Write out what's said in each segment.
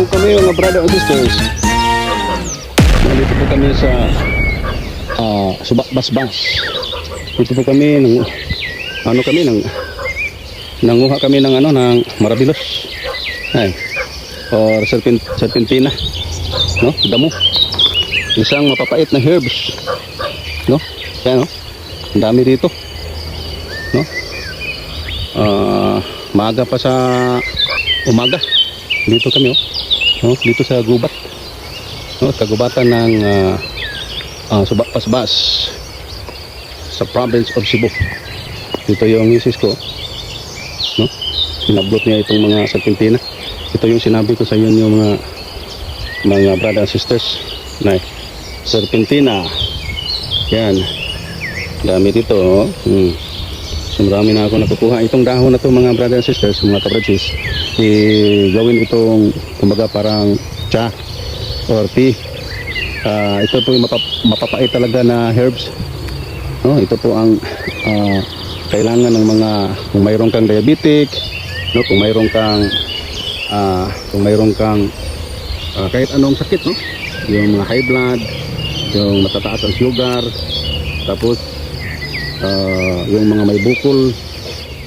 po kami mga brother and sisters. Nandito po kami sa Subak-Basbas. Dito po kami nanguha kami ng ng marabilos. Ay, or serpentina, no? Damo. Isang mapapait na herbs, no? Kaya no? Ang dami dito, no? Maaga pa sa umaga. Dito kami, no? Dito sa gubat, no? Sa gubatan ng Subak-Basbas sa province of Cebu. Dito yung misis ko, no? Sinablot niya itong mga serpentina. Ito yung sinabi ko sa inyo, yung mga brother and sisters, na serpentina. Yan, dami dito, oh. So marami na ako nakukuha. Itong dahon na to mga brother and sisters, mga kabradsis, gawin itong kumbaga parang cha or tea. Ito po yung mapapait talaga na herbs, no? Ito po ang kailangan ng mga, kung mayroon kang diabetic, no? Kung mayroon kang kahit anong sakit, no? Yung mga high blood, yung matataas ang sugar, tapos yung mga may bukol,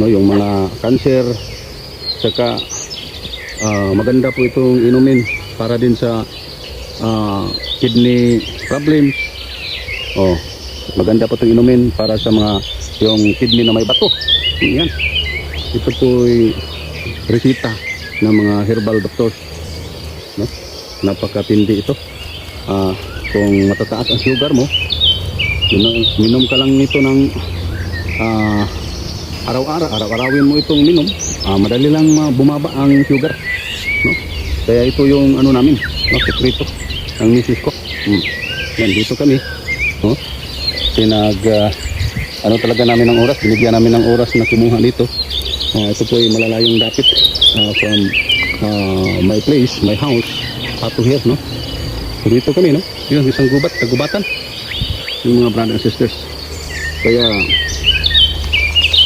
no? Yung mga cancer, saka maganda po itong inumin para din sa kidney problems. Maganda po itong inumin para sa mga yung kidney na may bato. Yan, ito po'y resita ng mga herbal doctors, no? Napakatindi ito. Kung matataas ang sugar mo, minom ka lang nito ng araw-arawin mo itong minom, madali lang bumaba ang sugar, no? Kaya ito yung namin, no? Sekreto ng misis ko. Yan, dito kami, no? Talaga namin ng oras, binigyan namin ng oras na kumuha dito. Ito po ay malalayong dapit from my place, my house, to here, no? So dito kami, no? Yun, isang kagubatan yung mga brother and sisters. Kaya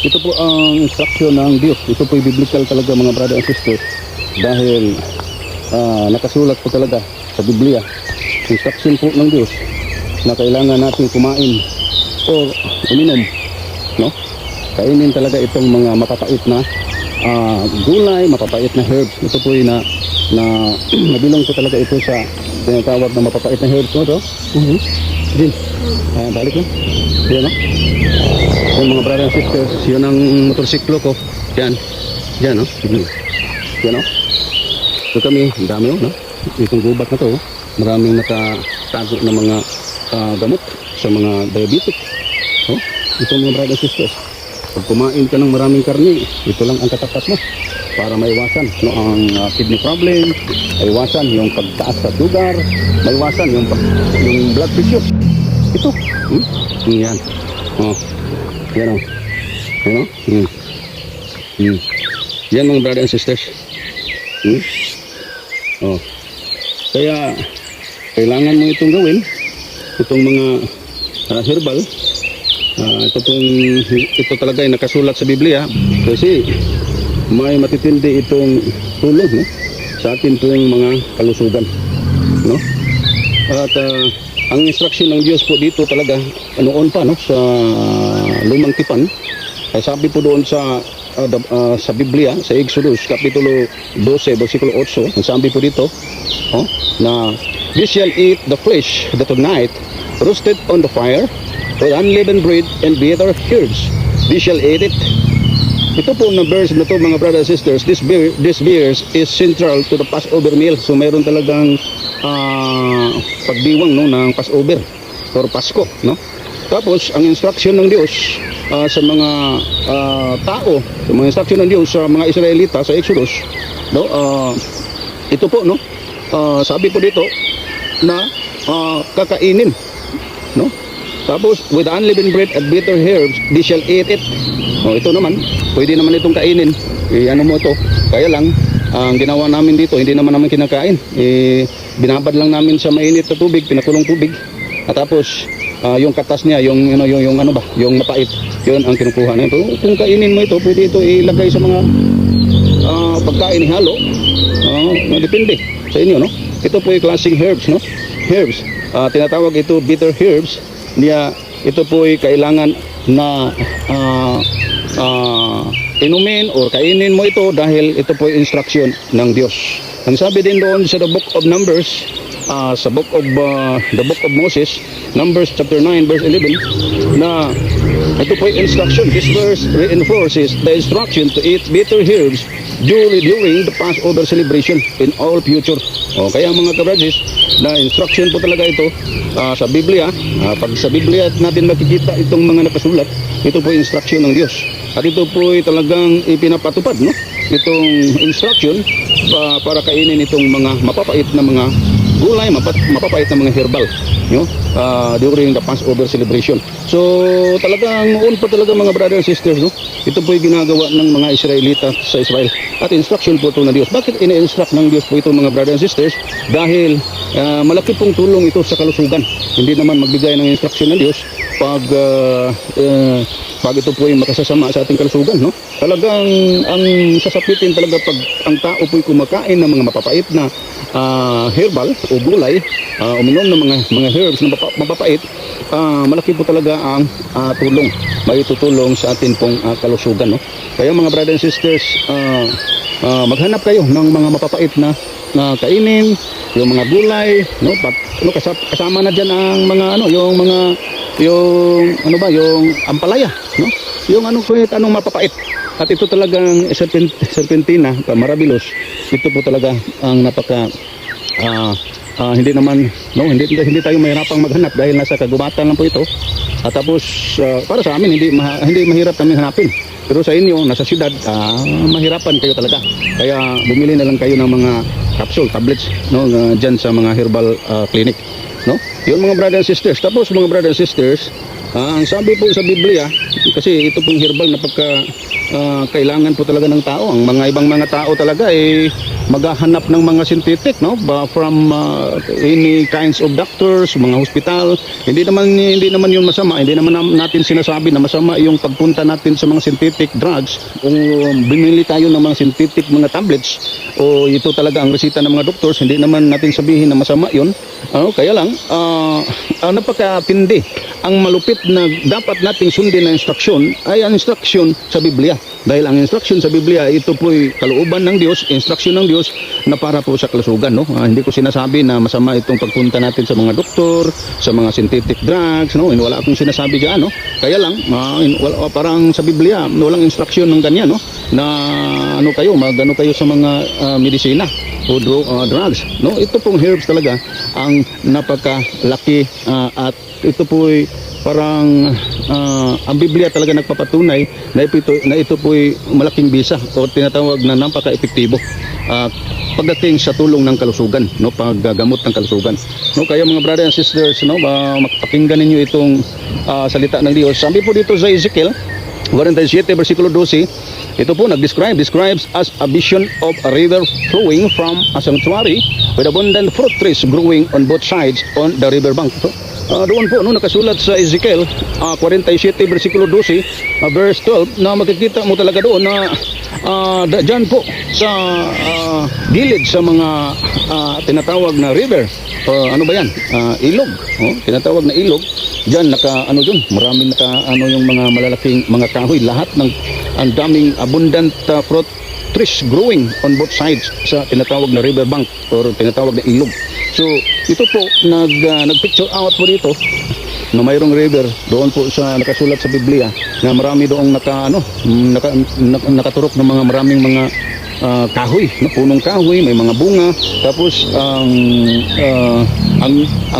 ito po ang instruction ng Diyos. Ito po ay biblical talaga mga brother and sisters, dahil nakasulat po talaga sa Biblia, instruction po ng Diyos na kailangan natin kumain o uminom, no? Kainin talaga itong mga mapapait na gulay, mapapait na herbs. Ito po ay nabilong po talaga ito sa tinatawag na mapapait na herbs, no? Ito din, balik lang yan, no? Yung mga brother and sisters, yun ang motorsiklo ko. Yan, no? Yan, no? Ito kami, ang dami, no? Itong gubat na to, maraming nakatago na mga gamot sa mga diabetic, no? Itong mga brother and sisters, pag kumain ka ng maraming karni, ito lang ang katapat mo para maiwasan, no, ang kidney problem, maiwasan yung pagtaas sa sugar, maiwasan yung blood pressure. Ito, yan, yan, yan mga brother and sisters. Kaya kailangan mo itong gawin, itong mga herbal. Ito talaga ay nakasulat sa Biblia, kasi may matitindi itong tulong, no? Sa atin itong mga kalusugan, no? At ang instruction ng Diyos po dito talaga noon pa, no, sa Lumang Tipan, ay sabi po doon sa Biblia, sa Exodus Kapitulo 12 versikulo 8, ang sabi po dito, na "You shall eat the flesh that tonight roasted on the fire with unleavened bread and bitter herbs. They shall eat it." Ito po na verse na to mga brothers and sisters, this verse is central to the Passover meal. So mayroon talagang pagdiwang, no, ng Passover or Pasko, no? Tapos ang instruction ng Diyos sa mga tao, sa mga instruction ng Diyos sa mga Israelita sa Exodus, no, ito po, no, sabi po dito na kakainin, no? Tapos with unleavened bread and bitter herbs they shall eat it. Ito naman, pwede naman itong kainin. Ano mo ito? Kaya lang ang ginawa namin dito, hindi naman namin kinakain. Binabad lang namin sa mainit na tubig, pinakulong tubig. At tapos yung katas niya, yung ano ba, yung mapait, yun ang kinukuha na ito. Kung kainin mo ito, pwede ito ilagay sa mga pagkain ihalo. Depende sa inyo, no? Ito po yung klaseng herbs, no? Herbs. Tinatawag ito bitter herbs. Ito po ay kailangan na inumin or kainin mo ito dahil ito po ay instruction ng Diyos. Ang sabi din doon sa the book of Numbers, sa the book of Moses, Numbers chapter 9 verse 11, na ito po ay instruction. This verse reinforces the instruction to eat bitter herbs during the Passover celebration in all future. Kaya mga kabradis, na instruction po talaga ito sa Biblia. Pag sa Biblia natin makikita itong mga nakasulat, ito po ay instruction ng Diyos. At ito po ay talagang ipinapatupad, no? Itong instruction para kainin itong mga mapapait na mga gulay, mapapait na mga herbal, no? During the Passover celebration. So talagang noon pa talaga mga brothers and sisters, no? Ito po ay ginagawa ng mga Israelita sa Israel. At instruction po ito ng Diyos. Bakit ina-instruct ng Diyos po ito mga brothers and sisters? Dahil malaki pong tulong ito sa kalusugan. Hindi naman magbigay ng instruction ng Diyos pag ito po ay makasasama sa ating kalusugan, no? Talagang ang sasapitin talaga pag ang tao po ay kumakain ng mga mapapait na herbal o gulay, uminom ng mga herbs na mapapait, malaki po talaga ang tulong, may tutulong sa atin pong kalusugan, no? Kaya mga brothers and sisters, maghanap kayo ng mga mapapait na kainin, yung mga gulay, no? Kasama na diyan ang mga yung ampalaya, no? Yung anong mapapait. At ito talagang serpentina, marabilos. Ito po talaga ang napaka hindi naman, no, hindi tayo mahirapang maghanap dahil nasa kagubatan lang po ito. At tapos para sa amin hindi mahirap kami hanapin. Pero sa inyo nasa siyudad, mahirapan kayo talaga. Kaya bumili na lang kayo ng mga capsule, tablets, no, diyan sa mga herbal clinic, no? Yun mga brothers and sisters. Tapos mga brothers and sisters, ang sabi po sa Biblia, kasi ito pong herbal na kailangan po talaga ng tao. Ang mga ibang mga tao talaga ay maghahanap ng mga synthetic, no? From any kinds of doctors, mga hospital. Hindi naman yun masama. Hindi naman natin sinasabi na masama yung pagpunta natin sa mga synthetic drugs. Kung bumili tayo ng mga synthetic mga tablets o ito talaga ang resita ng mga doctors, hindi naman natin sabihin na masama yun. Kaya lang napakatindi. Ang malupit na dapat nating sundin na instruksyon ay ang instruksyon sa Biblia. Dahil ang instruction sa Biblia, ito po'y kalooban ng Diyos, instruksyon ng Diyos na para po sa kalusugan, no? Hindi ko sinasabi na masama itong pagpunta natin sa mga doktor, sa mga synthetic drugs, no? Wala akong sinasabi diyan, no? Kaya lang, parang sa Biblia, walang instruksyon ng ganyan, no? Na magano kayo sa mga medisina o drugs, no? Ito pong herbs talaga ang napakalaki at ito po'y parang ang Biblia talaga nagpapatunay na ito po'y malaking bisa o tinatawag na napaka-epektibo pagdating sa tulong ng kalusugan, no, paggamot ng kalusugan, no. Kaya mga brothers and sisters, no, makapakinggan ninyo itong salita ng Diyos. Sabi po dito sa Ezekiel 47 versikulo 12, ito po describes as a vision of a river flowing from a sanctuary with abundant fruit trees growing on both sides on the river bank. So, doon po nakasulat sa Ezekiel 47 versikulo 12 verse 12 na makikita mo talaga doon na dyan po sa gilid sa mga tinatawag na river, ilog, tinatawag na ilog, dyan maraming yung mga malalaking mga kahoy, lahat ng ang daming abundant fruit trees growing on both sides sa tinatawag na river bank or tinatawag na ilog. So ito po nag-picture out po dito na mayroong river doon po sa nakasulat sa Biblia na marami doong nakaturok ng mga maraming mga kahoy, punong kahoy, may mga bunga. Tapos ang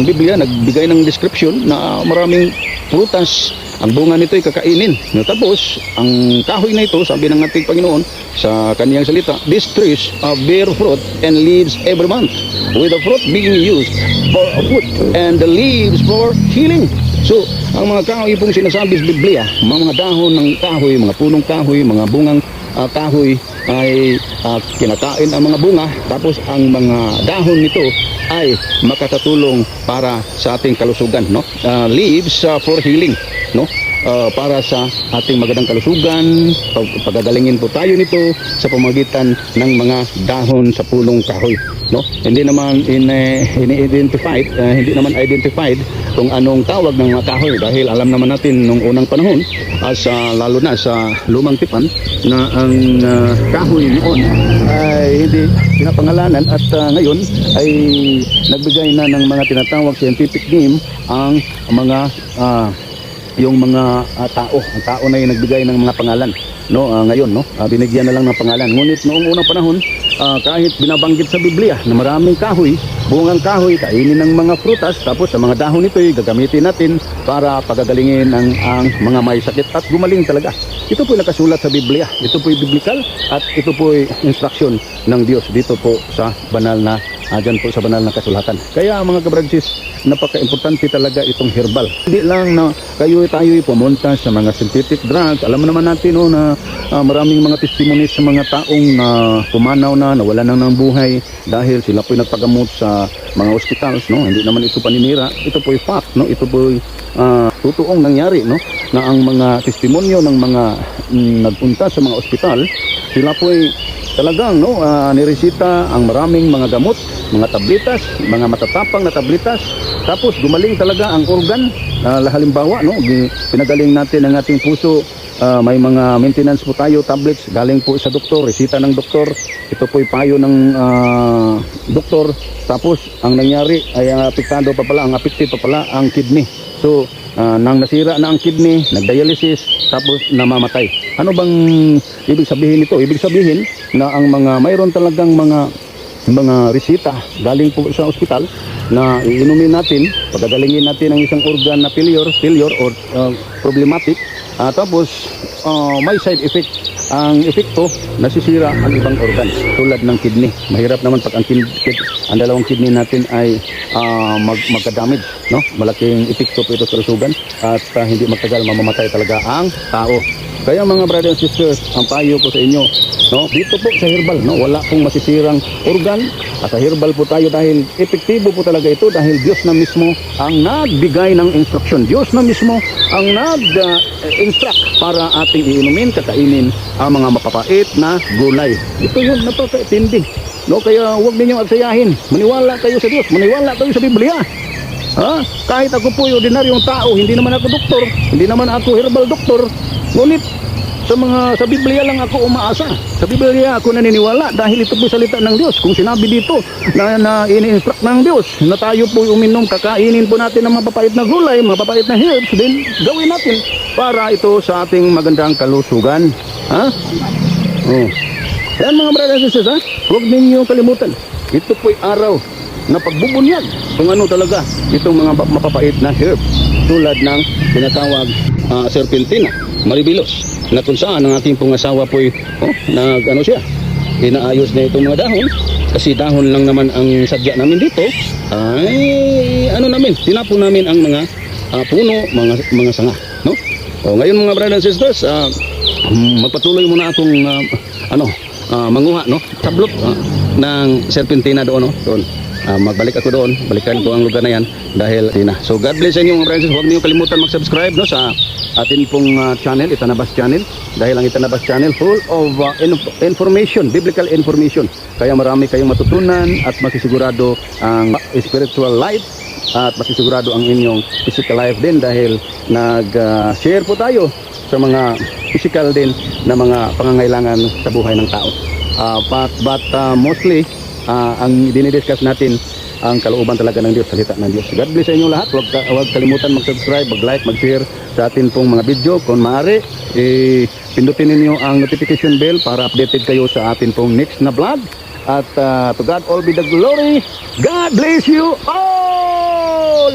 Biblia nagbigay ng description na maraming prutas. Ang bunga nito ay kakainin. Tapos ang kahoy na ito, sabi ng ating Panginoon sa kaniyang salita, these trees bear fruit and leaves every month, with the fruit being used for food and the leaves for healing. So ang mga kahoy pong sinasabi sa Biblia, mga dahon ng kahoy, mga punong kahoy, mga bungang kahoy ay kinakain ang mga bunga, tapos ang mga dahon nito ay makakatulong para sa ating kalusugan, no? Leaves for healing, no? para sa ating magandang kalusugan. Pagagalingin po tayo nito sa pamamagitan ng mga dahon sa punong kahoy, no? Hindi naman ini-identified, hindi naman identified kung anong tawag ng mga kahoy, dahil alam naman natin nung unang panahon, lalo na sa lumang tipan, na ang kahoy noon ay hindi pinapangalanan, at ngayon ay nagbigay na ng mga tinatawag scientific name ang mga yung mga tao. Ang tao na yung nagbigay ng mga pangalan, no? Ngayon, no, binigyan na lang ng pangalan. Ngunit noong unang panahon, kahit binabanggit sa Biblia na maraming kahoy, bungang kahoy, kainin ng mga prutas, tapos sa mga dahon nito ay gagamitin natin para pagagalingin ang mga may sakit, at gumaling talaga. Ito po nakasulat sa Biblia. Ito po biblical, at ito po instruction ng Diyos dito po sa banal na dyan po sa banal na kasulatan. Kaya mga kabransis, napaka-importante talaga itong herbal. Hindi lang na tayo pumunta sa mga synthetic drugs. Alam naman natin, no, na maraming mga testimonies sa mga taong na pumanaw na, nawala na ng buhay dahil sila po'y nagpagamot sa mga hospitals, no? Hindi naman ito paninira. Ito po'y fact, no? Ito po'y totoong nangyari, no? Na ang mga testimonyo ng mga nagpunta sa mga ospital, sila po'y talagang, no, niresita ang maraming mga gamot, mga tablitas, mga matatapang na tablitas, tapos gumaling talaga ang organ. Halimbawa, no, pinagaling natin ang ating puso, may mga maintenance po tayo, tablets, galing po sa doktor, resita ng doktor, ito po'y payo ng doktor, tapos ang nangyari ay apektado pa pala, ang affected pa pala ang kidney. So, nang nasira na ang kidney, nagdialysis, tapos namamatay. Ano bang ibig sabihin nito? Ibig sabihin na ang mayroon talagang mga resita galing po sa ospital na iinumin natin, pagagalingin natin ang isang organ na failure or problematic, tapos may side effect. Ang epekto, nasisira ang ibang organ tulad ng kidney. Mahirap naman pag ang dalawang kidney natin ay magka-damage, no? Malaking epekto po ito sa kalusugan, at hindi magtagal mamamatay talaga ang tao. Kaya mga brothers and sisters, ang payo ko sa inyo, no, dito po sa herbal, no, wala pong masisirang organ. At sa herbal po tayo dahil epektibo po talaga ito, dahil Diyos na mismo ang nagbigay ng instruction. Diyos na mismo ang nag-instruct para ating iinumin, kakainin ang mga mapapait na gulay. Ito yun, napakaitindi. No, kaya huwag ninyong agsayahin. Maniwala kayo sa Diyos, maniwala kayo sa Biblia. Kahit ako po yung ordinaryong tao, hindi naman ako doktor, hindi naman ako herbal doktor, ngunit sa Biblia lang ako umaasa. Sa Biblia ako naniniwala dahil ito po salita ng Diyos. Kung sinabi dito na ini-instruct ng Diyos na tayo po uminom, kakainin po natin ng mapapait na gulay, mapapait na herbs, then gawin natin para ito sa ating magandang kalusugan. Yan mga brothers and sisters, huwag ninyong kalimutan. Ito po'y araw na pagbubunyag kung ano talaga itong mga mapapait na herbs, tulad ng tinatawag serpentina, maribilos, na kung saan ang ating pong asawa po'y inaayos na itong mga dahon, kasi dahon lang naman ang sadya namin dito, ay tinapon namin ang mga puno, mga sanga, no? Ngayon mga brothers and sisters, magpatuloy muna akong manguha, no, tablot ng serpentina doon, no? Doon. Magbalik ako doon, balikan ko ang lugar na yan dahil so God bless sa inyo mga friends. Huwag niyo kalimutan mag-subscribe, no, sa atin pong channel, Itanabas channel, dahil ang Itanabas channel full of information, biblical information, kaya marami kayong matutunan at masisigurado ang spiritual life at masisigurado ang inyong physical life din, dahil nag-share po tayo sa mga physical din na mga pangangailangan sa buhay ng tao, but mostly ang dinidiscuss natin ang kalooban talaga ng Diyos, salita ng Diyos. God bless sa inyo lahat. Huwag kalimutan mag-subscribe, mag-like, mag-share sa atin pong mga video. Kung maaari, pindutin ninyo ang notification bell para updated kayo sa atin pong next na vlog. At to God all be the glory. God bless you all!